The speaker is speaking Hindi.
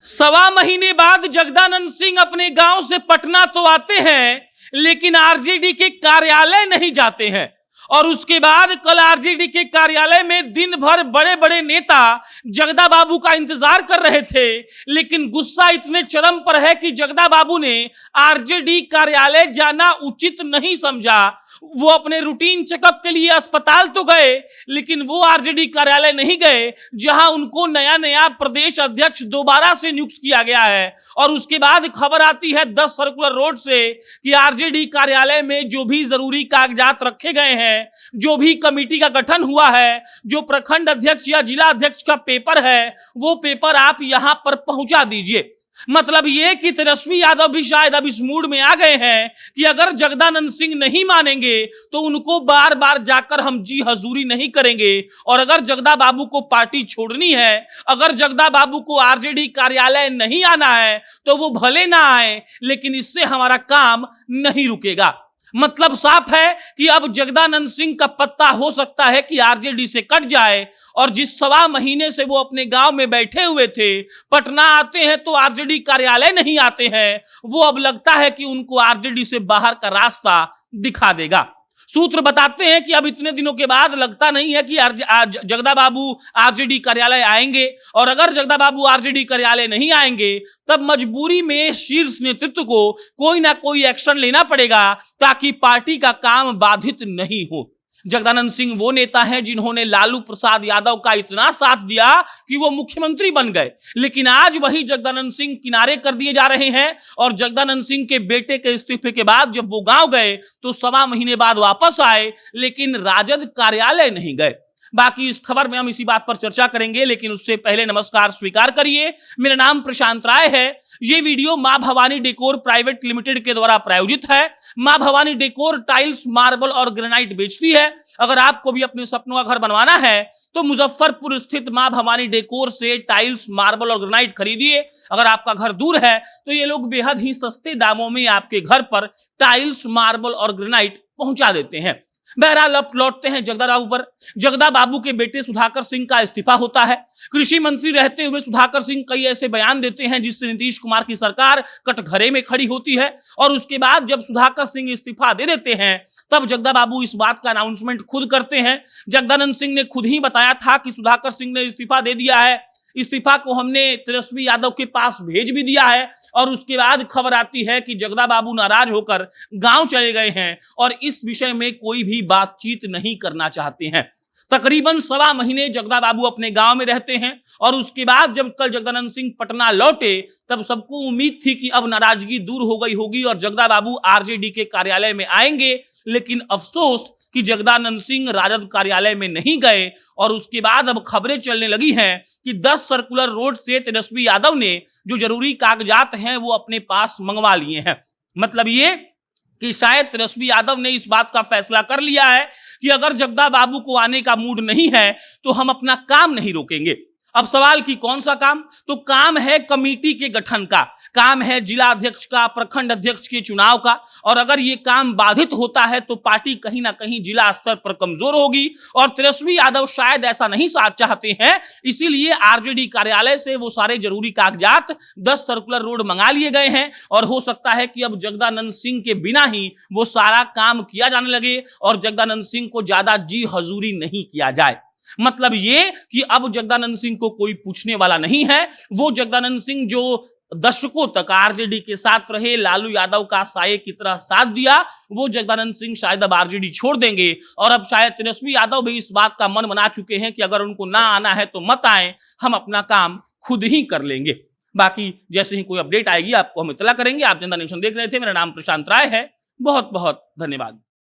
सवा महीने बाद जगदानंद सिंह अपने गांव से पटना तो आते हैं, लेकिन आरजेडी के कार्यालय नहीं जाते हैं। और उसके बाद कल आरजेडी के कार्यालय में दिन भर बड़े बड़े नेता जगदा बाबू का इंतजार कर रहे थे, लेकिन गुस्सा इतने चरम पर है कि जगदा बाबू ने आरजेडी कार्यालय जाना उचित नहीं समझा। वो अपने रूटीन चेकअप के लिए अस्पताल तो गए, लेकिन वो आरजेडी कार्यालय नहीं गए, जहां उनको नया नया प्रदेश अध्यक्ष दोबारा से नियुक्त किया गया है। और उसके बाद खबर आती है 10 सर्कुलर रोड से कि आरजेडी कार्यालय में जो भी जरूरी कागजात रखे गए हैं, जो भी कमेटी का गठन हुआ है, जो प्रखंड अध्यक्ष या जिला अध्यक्ष का पेपर है, वो पेपर आप यहां पर पहुंचा दीजिए। मतलब ये कि तेजस्वी यादव भी शायद अब इस मूड में आ गए हैं कि अगर जगदानंद सिंह नहीं मानेंगे तो उनको बार बार जाकर हम जी हजूरी नहीं करेंगे। और अगर जगदा बाबू को पार्टी छोड़नी है, अगर जगदा बाबू को आरजेडी कार्यालय नहीं आना है, तो वो भले ना आए, लेकिन इससे हमारा काम नहीं रुकेगा। मतलब साफ है कि अब जगदानंद सिंह का पत्ता हो सकता है कि आरजेडी से कट जाए। और जिस सवा महीने से वो अपने गांव में बैठे हुए थे, पटना आते हैं तो आरजेडी कार्यालय नहीं आते हैं, वो अब लगता है कि उनको आरजेडी से बाहर का रास्ता दिखा देगा। सूत्र बताते हैं कि अब इतने दिनों के बाद लगता नहीं है कि जगदा बाबू आरजेडी कार्यालय आएंगे। और अगर जगदा बाबू आरजेडी कार्यालय नहीं आएंगे, तब मजबूरी में शीर्ष नेतृत्व को कोई ना कोई एक्शन लेना पड़ेगा ताकि पार्टी का काम बाधित नहीं हो। जगदानंद सिंह वो नेता हैं जिन्होंने लालू प्रसाद यादव का इतना साथ दिया कि वो मुख्यमंत्री बन गए, लेकिन आज वही जगदानंद सिंह किनारे कर दिए जा रहे हैं। और जगदानंद सिंह के बेटे के इस्तीफे के बाद जब वो गांव गए तो सवा महीने बाद वापस आए, लेकिन राजद कार्यालय नहीं गए। बाकी इस खबर में हम इसी बात पर चर्चा करेंगे, लेकिन उससे पहले नमस्कार स्वीकार करिए। मेरा नाम प्रशांत राय है। ये वीडियो मां भवानी डेकोर प्राइवेट लिमिटेड के द्वारा प्रायोजित है। मां भवानी डेकोर टाइल्स, मार्बल और ग्रेनाइट बेचती है। अगर आपको भी अपने सपनों का घर बनवाना है तो मुजफ्फरपुर स्थित मां भवानी डेकोर से टाइल्स, मार्बल और ग्रेनाइट खरीदिए। अगर आपका घर दूर है तो ये लोग बेहद ही सस्ते दामों में आपके घर पर टाइल्स, मार्बल और ग्रेनाइट पहुंचा देते हैं। बहरहाल अब लौटते हैं जगदा बाबू पर। जगदा बाबू के बेटे सुधाकर सिंह का इस्तीफा होता है। कृषि मंत्री रहते हुए सुधाकर सिंह कई ऐसे बयान देते हैं जिससे नीतीश कुमार की सरकार कटघरे में खड़ी होती है। और उसके बाद जब सुधाकर सिंह इस्तीफा दे देते हैं, तब जगदा बाबू इस बात का अनाउंसमेंट खुद करते हैं। जगदानंद सिंह ने खुद ही बताया था कि सुधाकर सिंह ने इस्तीफा दे दिया है, इस्तीफा को हमने तेजस्वी यादव के पास भेज भी दिया है। और उसके बाद खबर आती है कि जगदा बाबू नाराज होकर गांव चले गए हैं और इस विषय में कोई भी बातचीत नहीं करना चाहते हैं। तकरीबन सवा महीने जगदा बाबू अपने गांव में रहते हैं। और उसके बाद जब कल जगदानंद सिंह पटना लौटे, तब सबको उम्मीद थी कि अब नाराजगी दूर हो गई होगी और जगदा बाबू आरजेडी के कार्यालय में आएंगे। लेकिन अफसोस कि जगदानंद सिंह राजद कार्यालय में नहीं गए। और उसके बाद अब खबरें चलने लगी हैं कि 10 सर्कुलर रोड से तेजस्वी यादव ने जो जरूरी कागजात हैं वो अपने पास मंगवा लिए हैं। मतलब ये कि शायद तेजस्वी यादव ने इस बात का फैसला कर लिया है कि अगर जगदा बाबू को आने का मूड नहीं है तो हम अपना काम नहीं रोकेंगे। अब सवाल कि कौन सा काम? तो काम है कमेटी के गठन का, काम है जिला अध्यक्ष का, प्रखंड अध्यक्ष के चुनाव का। और अगर ये काम बाधित होता है तो पार्टी कहीं ना कहीं जिला स्तर पर कमजोर होगी। और तेजस्वी यादव शायद ऐसा नहीं चाहते हैं, इसीलिए आरजेडी कार्यालय से वो सारे जरूरी कागजात 10 सर्कुलर रोड मंगा लिए गए हैं। और हो सकता है कि अब जगदानंद सिंह के बिना ही वो सारा काम किया जाने लगे और जगदानंद सिंह को ज्यादा जी हजूरी नहीं किया जाए। मतलब ये कि अब जगदानंद सिंह को कोई पूछने वाला नहीं है। वो जगदानंद सिंह जो दशकों तक आरजेडी के साथ रहे, लालू यादव का साये की तरह साथ दिया, वो जगदानंद सिंह शायद अब आरजेडी छोड़ देंगे। और अब शायद तेजस्वी यादव भी इस बात का मन बना चुके हैं कि अगर उनको ना आना है तो मत आए, हम अपना काम खुद ही कर लेंगे। बाकी जैसे ही कोई अपडेट आएगी आपको हम इत्तला करेंगे। आप जनता नेशन देख रहे थे। मेरा नाम प्रशांत राय है। बहुत बहुत धन्यवाद।